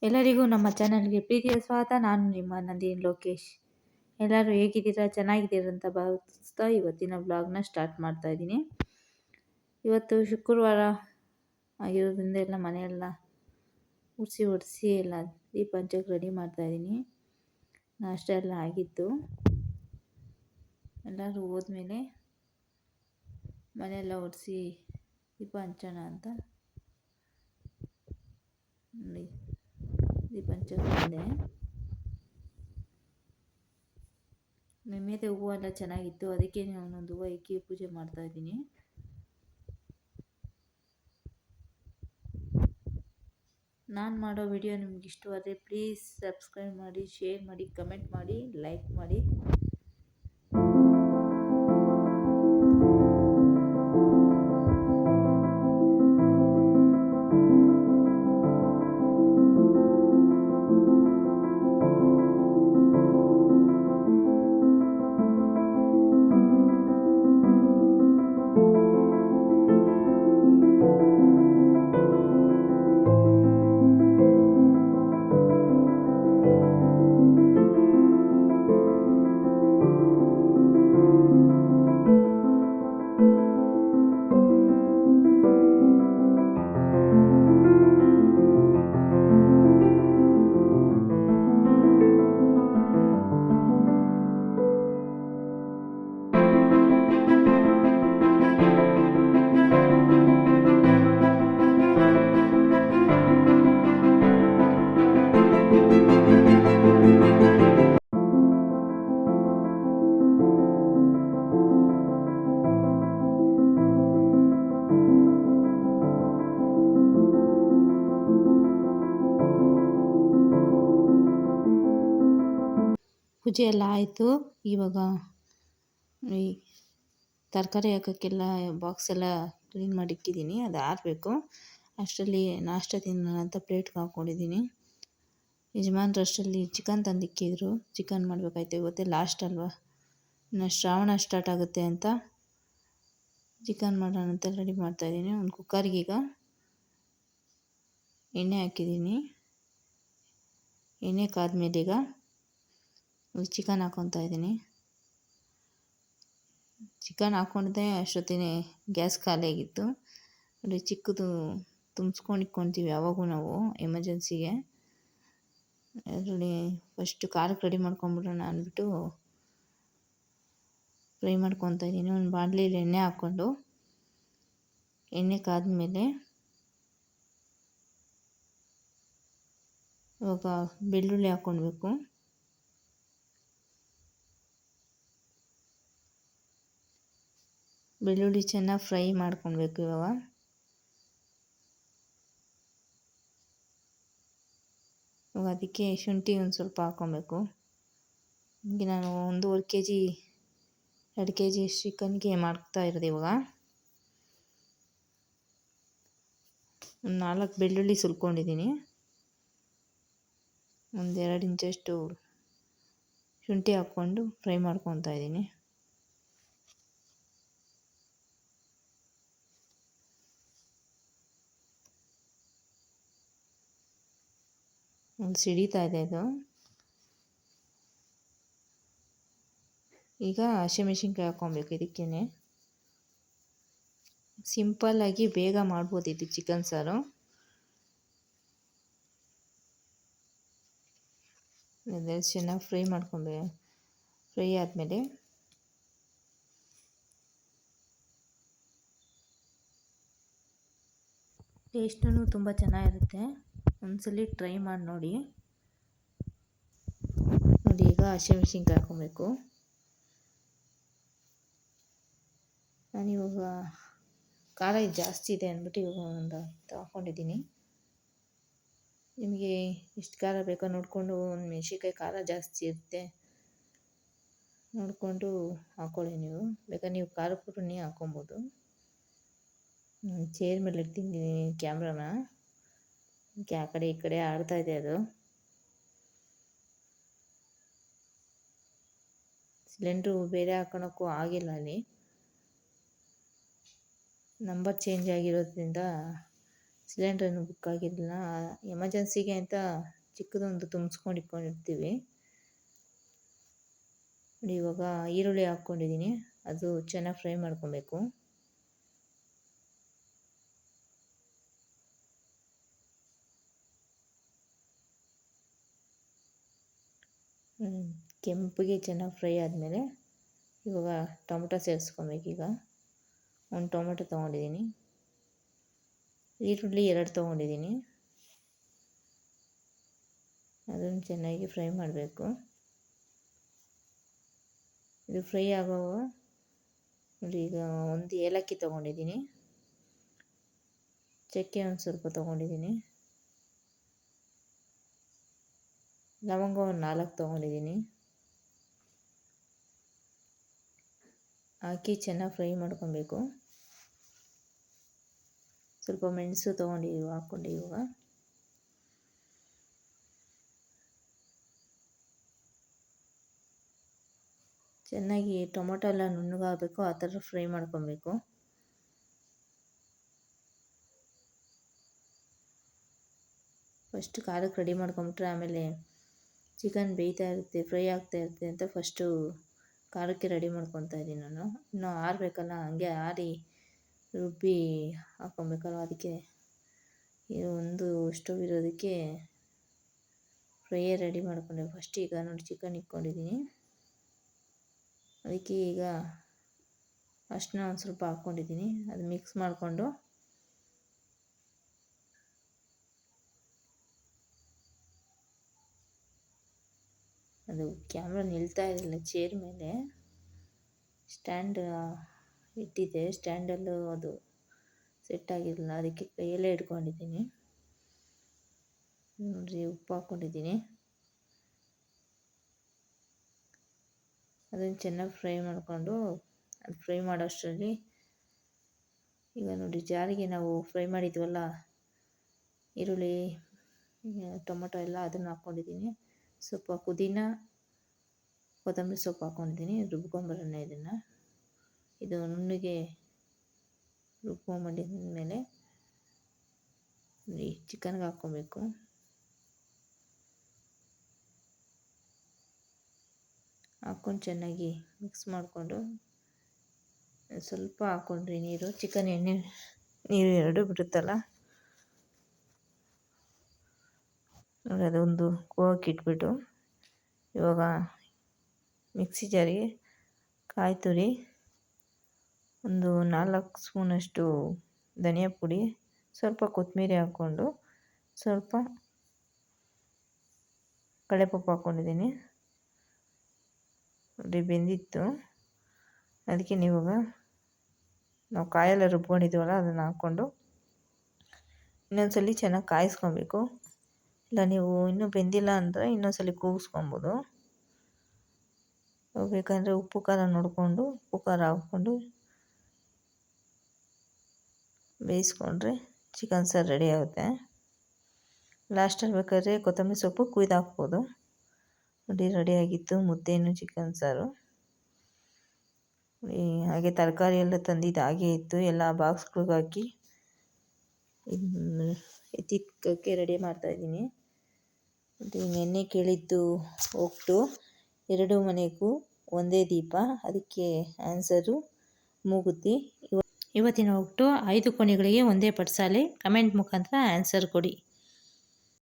ಎಲ್ಲರಿಗೂ ನಮ್ಮ ಚಾನಲ್ಗೆ ಪ್ರೀತಿಯ ಸ್ವಾಗತ. ನಾನು ನಿಮ್ಮ ನಂದಿನಿ ಲೋಕೇಶ್. ಎಲ್ಲರೂ ಹೇಗಿದ್ದೀರಾ? ಚೆನ್ನಾಗಿದ್ದೀರಾ ಅಂತ ಭಾವಿಸ್ತಾ ಇವತ್ತಿನ ಬ್ಲಾಗ್ನ ಸ್ಟಾರ್ಟ್ ಮಾಡ್ತಾ ಇದ್ದೀನಿ. ಇವತ್ತು ಶುಕ್ರವಾರ ಆಗಿರೋದ್ರಿಂದ ಎಲ್ಲ ಮನೆಯೆಲ್ಲ ಒರೆಸಿ ಎಲ್ಲ ದೀಪ ಹಚ್ಚೋಕೆ ರೆಡಿ ಮಾಡ್ತಾ ಇದ್ದೀನಿ. ನಾಷ್ಟ ಎಲ್ಲ ಆಗಿತ್ತು. ಎಲ್ಲರೂ ಹೋದ್ಮೇಲೆ ಮನೆಯೆಲ್ಲ ಒರೆಸಿ ದೀಪ ಹಂಚೋಣ ಅಂತ ದೀಪ ಹಂಚೋಕೆ ಬಂದೆ. ನಿನ್ನೆದೆ ಹೂವು ಎಲ್ಲ ಚೆನ್ನಾಗಿತ್ತು, ಅದಕ್ಕೆ ಒಂದೊಂದು ಹೂವು ಇಕ್ಕಿ ಪೂಜೆ ಮಾಡ್ತಾ ಇದ್ದೀನಿ. ನಾನು ಮಾಡೋ ವಿಡಿಯೋ ನಿಮ್ಗೆ ಇಷ್ಟವಾದರೆ ಪ್ಲೀಸ್ ಸಬ್ಸ್ಕ್ರೈಬ್ ಮಾಡಿ, ಶೇರ್ ಮಾಡಿ, ಕಮೆಂಟ್ ಮಾಡಿ, ಲೈಕ್ ಮಾಡಿ. ಪೂಜೆ ಎಲ್ಲ ಆಯಿತು. ಇವಾಗ ಈ ತರಕಾರಿ ಹಾಕೋಕ್ಕೆಲ್ಲ ಬಾಕ್ಸ್ ಎಲ್ಲ ಕ್ಲೀನ್ ಮಾಡಿ ಇಟ್ಟಿದ್ದೀನಿ, ಅದು ಆರಬೇಕು. ಅಷ್ಟರಲ್ಲಿ ನಾಷ್ಟ ತಿನ್ನೋಣ ಅಂತ ಪ್ಲೇಟ್ಗೆ ಹಾಕ್ಕೊಂಡಿದ್ದೀನಿ. ಯಜಮಾನ್ರು ಅಷ್ಟರಲ್ಲಿ ಚಿಕನ್ ತಂದಿಕ್ಕಿದ್ರು, ಚಿಕನ್ ಮಾಡಬೇಕಾಯ್ತು. ಇವತ್ತೇ ಲಾಸ್ಟ್ ಅಲ್ವಾ, ಇನ್ನು ಶ್ರಾವಣ ಸ್ಟಾರ್ಟ್ ಆಗುತ್ತೆ ಅಂತ ಚಿಕನ್ ಮಾಡೋಣ ಅಂತ ರೆಡಿ ಮಾಡ್ತಾಯಿದ್ದೀನಿ. ಒಂದು ಕುಕ್ಕರ್ಗೆ ಈಗ ಎಣ್ಣೆ ಹಾಕಿದ್ದೀನಿ. ಎಣ್ಣೆ ಕಾದ್ಮೇಲೆ ಈಗ ಚಿಕನ್ ಹಾಕ್ಕೊತಾ ಇದ್ದೀನಿ. ಚಿಕನ್ ಹಾಕ್ಕೊಂಡಿದ್ದೆ ಅಷ್ಟೊತ್ತಿಗೆ ಗ್ಯಾಸ್ ಖಾಲಿ ಆಗಿತ್ತು. ನೋಡಿ, ಚಿಕ್ಕದು ತುಂಬಿಸ್ಕೊಂಡು ಇಟ್ಕೊತೀವಿ ಯಾವಾಗೂ ನಾವು ಎಮರ್ಜೆನ್ಸಿಗೆ. ಅದರಲ್ಲಿ ಫಸ್ಟು ಖಾರಕ್ಕೆ ರೆಡಿ ಮಾಡ್ಕೊಂಬಿಡೋಣ ಅಂದ್ಬಿಟ್ಟು ಫ್ರೈ ಮಾಡ್ಕೊತಾ ಇದ್ದೀನಿ. ಒಂದು ಬಾಣಲೆಯಲ್ಲಿ ಎಣ್ಣೆ ಹಾಕ್ಕೊಂಡು, ಎಣ್ಣೆ ಕಾದ್ಮೇಲೆ ಇವಾಗ ಬೆಳ್ಳುಳ್ಳಿ ಹಾಕ್ಕೊಳ್ಬೇಕು. ಬೆಳ್ಳುಳ್ಳಿ ಚೆನ್ನಾಗಿ ಫ್ರೈ ಮಾಡ್ಕೊಳ್ಬೇಕು. ಇವಾಗ ಅದಕ್ಕೆ ಶುಂಠಿ ಒಂದು ಸ್ವಲ್ಪ ಹಾಕ್ಕೊಬೇಕು. ಹೀಗೆ ನಾನು 1.5 kg 2 kg ಚಿಕನ್ಗೆ ಮಾಡ್ತಾ ಇರೋದು. ಇವಾಗ ಒಂದು 4 ಬೆಳ್ಳುಳ್ಳಿ ಸುಲ್ಕೊಂಡಿದ್ದೀನಿ. ಒಂದು 2 ಇಂಚಷ್ಟು ಶುಂಠಿ ಹಾಕ್ಕೊಂಡು ಫ್ರೈ ಮಾಡ್ಕೊತಾ ಇದ್ದೀನಿ. ಒಂದು ಸಿಡಿತಾ ಇದೆ ಅದು. ಈಗ ಹಸಿಮೆಣಸಿನ್ಕಾಯಿ ಹಾಕ್ಕೊಬೇಕು ಇದಕ್ಕೇನೆ. ಸಿಂಪಲ್ಲಾಗಿ ಬೇಗ ಮಾಡ್ಬೋದು ಇದು ಚಿಕನ್ ಸಾರು. ಚೆನ್ನಾಗಿ ಫ್ರೈ ಮಾಡ್ಕೊಬೇಕು. ಫ್ರೈ ಆದಮೇಲೆ ಟೇಸ್ಟೂ ತುಂಬ ಚೆನ್ನಾಗಿರುತ್ತೆ. ಒಂದ್ಸಲಿ ಟ್ರೈ ಮಾಡಿ ನೋಡಿ. ಈಗ ಹಸಿಮೆಣಸಿನ್ಕಾಯಿ ಹಾಕ್ಕೊಬೇಕು. ನಾನಿವಾಗ ಖಾರ ಜಾಸ್ತಿ ಇದೆ ಅಂದ್ಬಿಟ್ಟು ಇವಾಗ ಒಂದು ಹಾಕ್ಕೊಂಡಿದ್ದೀನಿ. ನಿಮಗೆ ಎಷ್ಟು ಖಾರ ಬೇಕೋ ನೋಡಿಕೊಂಡು, ಒಂದು ಮೆಣಸಿನ್ಕಾಯಿ ಖಾರ ಜಾಸ್ತಿ ಇರುತ್ತೆ ನೋಡಿಕೊಂಡು ಹಾಕ್ಕೊಳ್ಳಿ. ನೀವು ಬೇಕಾದ್ರೆ ನೀವು ಖಾರ ಪುಡಿನೇ ಹಾಕ್ಕೊಬೋದು. ಚೇರ್ ಮೇಲೆ ಇಟ್ಟಿದ್ದೀನಿ ಕ್ಯಾಮ್ರಾನ, ಆ ಕಡೆ ಈ ಕಡೆ ಆಡ್ತಾ ಇದೆ ಅದು. ಸಿಲಿಂಡ್ರು ಬೇರೆ ಹಾಕೋಣಕ್ಕೂ ಆಗಿಲ್ಲ ಅಲ್ಲಿ. ನಂಬರ್ ಚೇಂಜ್ ಆಗಿರೋದ್ರಿಂದ ಸಿಲಿಂಡ್ರನ್ನು ಬುಕ್ ಆಗಿರಲಿಲ್ಲ. ಎಮರ್ಜೆನ್ಸಿಗೆ ಅಂತ ಚಿಕ್ಕದೊಂದು ತುಂಬಿಸ್ಕೊಂಡು ಇಟ್ಕೊಂಡಿರ್ತೀವಿ. ನೋಡಿ ಇವಾಗ ಈರುಳ್ಳಿ ಹಾಕ್ಕೊಂಡಿದ್ದೀನಿ, ಅದು ಚೆನ್ನಾಗಿ ಫ್ರೈ ಮಾಡ್ಕೊಬೇಕು. ಕೆಂಪಿಗೆ ಚೆನ್ನಾಗಿ ಫ್ರೈ ಆದಮೇಲೆ ಇವಾಗ ಟೊಮೊಟೊ ಸೇರಿಸ್ಕೊಬೇಕೀಗ. ಒಂದು ಟೊಮೊಟೊ ತೊಗೊಂಡಿದ್ದೀನಿ, ಈರುಳ್ಳಿ 2 ತೊಗೊಂಡಿದ್ದೀನಿ. ಅದನ್ನು ಚೆನ್ನಾಗಿ ಫ್ರೈ ಮಾಡಬೇಕು. ಇದು ಫ್ರೈ ಆಗುವಾಗ ನೋಡಿ ಈಗ ಒಂದು ಏಲಕ್ಕಿ ತೊಗೊಂಡಿದ್ದೀನಿ, ಚಕ್ಕೆ ಒಂದು ಸ್ವಲ್ಪ ತೊಗೊಂಡಿದ್ದೀನಿ, ಲವಂಗ ಒಂದು 4 ತೊಗೊಂಡಿದ್ದೀನಿ. ಹಾಕಿ ಚೆನ್ನಾಗಿ ಫ್ರೈ ಮಾಡ್ಕೊಬೇಕು. ಸ್ವಲ್ಪ ಮೆಣಸು ಹಾಕ್ಕೊಂಡು ಇವಾಗ ಚೆನ್ನಾಗಿ ಟೊಮೊಟೊ ಎಲ್ಲ ನುಣ್ಣಗಾಗಬೇಕು, ಆ ಥರ ಫ್ರೈ ಮಾಡ್ಕೊಬೇಕು. ಫಸ್ಟ್ ಖಾರಕ್ಕೆ ರೆಡಿ ಮಾಡ್ಕೊಂಬಿಟ್ರೆ ಆಮೇಲೆ ಚಿಕನ್ ಬೇಯ್ತಾ ಇರುತ್ತೆ, ಫ್ರೈ ಆಗ್ತಾ ಇರುತ್ತೆ ಅಂತ ಫಸ್ಟು ಖಾರಕ್ಕೆ ರೆಡಿ ಮಾಡ್ಕೊತಾ ಇದ್ದೀನಿ ನಾನು. ಇನ್ನೂ ಆರಬೇಕಲ್ಲ, ಹಂಗೆ ಆರಿ ರುಬ್ಬಿ ಹಾಕ್ಕೊಬೇಕಲ್ಲ, ಅದಕ್ಕೆ ಒಂದು ಸ್ಟವ್ ಇರೋದಕ್ಕೆ ಫ್ರೈಯೇ ರೆಡಿ ಮಾಡ್ಕೊಂಡೆ ಫಸ್ಟ್. ಈಗ ನೋಡಿ ಚಿಕನ್ ಇಟ್ಕೊಂಡಿದ್ದೀನಿ, ಅದಕ್ಕೆ ಈಗ ಅಷ್ಟನ್ನ ಒಂದು ಸ್ವಲ್ಪ ಹಾಕ್ಕೊಂಡಿದ್ದೀನಿ. ಅದು ಮಿಕ್ಸ್ ಮಾಡಿಕೊಂಡು ಅದು ಕ್ಯಾಮ್ರಾ ನಿಲ್ತಾ ಇರಲಿಲ್ಲ ಚೇರ್ ಮೇಲೆ, ಸ್ಟ್ಯಾಂಡ್ ಇಟ್ಟಿದ್ದೆ, ಸ್ಟ್ಯಾಂಡಲ್ಲೂ ಅದು ಸೆಟ್ ಆಗಿರಲಿಲ್ಲ, ಅದಕ್ಕೆ ಕೈಯಲ್ಲೇ ಇಟ್ಕೊಂಡಿದ್ದೀನಿ. ನೋಡಿರಿ ಉಪ್ಪು ಹಾಕ್ಕೊಂಡಿದ್ದೀನಿ, ಅದನ್ನು ಚೆನ್ನಾಗಿ ಫ್ರೈ ಮಾಡಿಕೊಂಡು ಅದು ಫ್ರೈ ಮಾಡೋಷ್ಟರಲ್ಲಿ ಈಗ ನೋಡಿ ಜಾರಿಗೆ ನಾವು ಫ್ರೈ ಮಾಡಿದ್ವಲ್ಲ ಈರುಳ್ಳಿ ಟೊಮೊಟೊ ಎಲ್ಲ, ಅದನ್ನು ಹಾಕ್ಕೊಂಡಿದ್ದೀನಿ. ಸ್ವಲ್ಪ ಪುದೀನ ಕೊತ್ತಂಬರಿ ಸೊಪ್ಪು ಹಾಕ್ಕೊಂಡಿದ್ದೀನಿ, ರುಬ್ಕೊಂಬರೋಣ ಇದನ್ನು. ಇದು ನುಣ್ಣಗೆ ರುಬ್ಕೊಂಬಂದಿದ ಮೇಲೆ ನೋಡಿ ಚಿಕನ್ಗೆ ಹಾಕ್ಕೊಬೇಕು. ಹಾಕ್ಕೊಂಡು ಚೆನ್ನಾಗಿ ಮಿಕ್ಸ್ ಮಾಡಿಕೊಂಡು ಸ್ವಲ್ಪ ಹಾಕ್ಕೊಂಡ್ರಿ ನೀರು, ಚಿಕನ್ ಎಣ್ಣೆ ನೀರು 2 ಬಿಡುತ್ತಲ್ಲ ನೋಡಿ. ಅದೊಂದು ಕೋವಕ್ಕೆ ಇಟ್ಬಿಟ್ಟು ಇವಾಗ ಮಿಕ್ಸಿ ಜಾರಿಗೆ ಕಾಯಿ ತುರಿ, ಒಂದು 4 ಸ್ಪೂನಷ್ಟು ಧನಿಯಾ ಪುಡಿ, ಸ್ವಲ್ಪ ಕೊತ್ತಂಬರಿ ಹಾಕ್ಕೊಂಡು ಸ್ವಲ್ಪ ಕಡಲೆಪಪ್ಪು ಹಾಕ್ಕೊಂಡಿದ್ದೀನಿ. ನೋಡಿ ಬೆಂದಿತ್ತು, ಅದಕ್ಕೆ ನೀವಾಗ ನಾವು ಕಾಯೆಲ್ಲ ರುಬ್ಕೊಂಡಿದ್ದೀವಲ್ಲ ಅದನ್ನು ಹಾಕ್ಕೊಂಡು ಇನ್ನೊಂದ್ಸಲಿ ಚೆನ್ನಾಗಿ ಕಾಯಿಸ್ಕೊಬೇಕು. ಇಲ್ಲ ನೀವು ಇನ್ನೂ ಬೆಂದಿಲ್ಲ ಅಂದರೆ ಇನ್ನೊಂದ್ಸಲಿ ಕೂಗಿಸ್ಕೊಬೋದು. ಬೇಕಂದರೆ ಉಪ್ಪು ಖಾರ ನೋಡಿಕೊಂಡು ಉಪ್ಪು ಖಾರ ಹಾಕ್ಕೊಂಡು ಬೇಯಿಸ್ಕೊಂಡ್ರೆ ಚಿಕನ್ ಸಾರು ರೆಡಿ ಆಗುತ್ತೆ. ಲಾಸ್ಟಲ್ಲಿ ಬೇಕಾದ್ರೆ ಕೊತ್ತಂಬರಿ ಸೊಪ್ಪು ಕುಯ್ದು ಹಾಕ್ಬೋದು. ನೋಡಿ ರೆಡಿಯಾಗಿತ್ತು ಮುದ್ದೆನೂ ಚಿಕನ್ ಸಾರು. ಹಾಗೆ ತರಕಾರಿ ಎಲ್ಲ ತಂದಿದ್ದು ಹಾಗೆ ಇತ್ತು, ಎಲ್ಲ ಬಾಕ್ಸ್ಗಳಿಗೆ ಹಾಕಿ ತಿಕ್ಕಕ್ಕೆ ರೆಡಿ ಮಾಡ್ತಾಯಿದ್ದೀನಿ. ಮತ್ತು ನೆನ್ನೆ ಕೇಳಿದ್ದು ಒಟ್ಟು 2 ಮನೆಗೂ ಒಂದೇ ದೀಪ, ಅದಕ್ಕೆ ಆನ್ಸರು ಮೂಗುತಿ. ಇವತ್ತಿನ ಒಟ್ಟು 5 ಕೊನೆಗಳಿಗೆ ಒಂದೇ ಪಡ್ಸಾಲೆ. ಕಮೆಂಟ್ ಮುಖಾಂತರ ಆನ್ಸರ್ ಕೊಡಿ.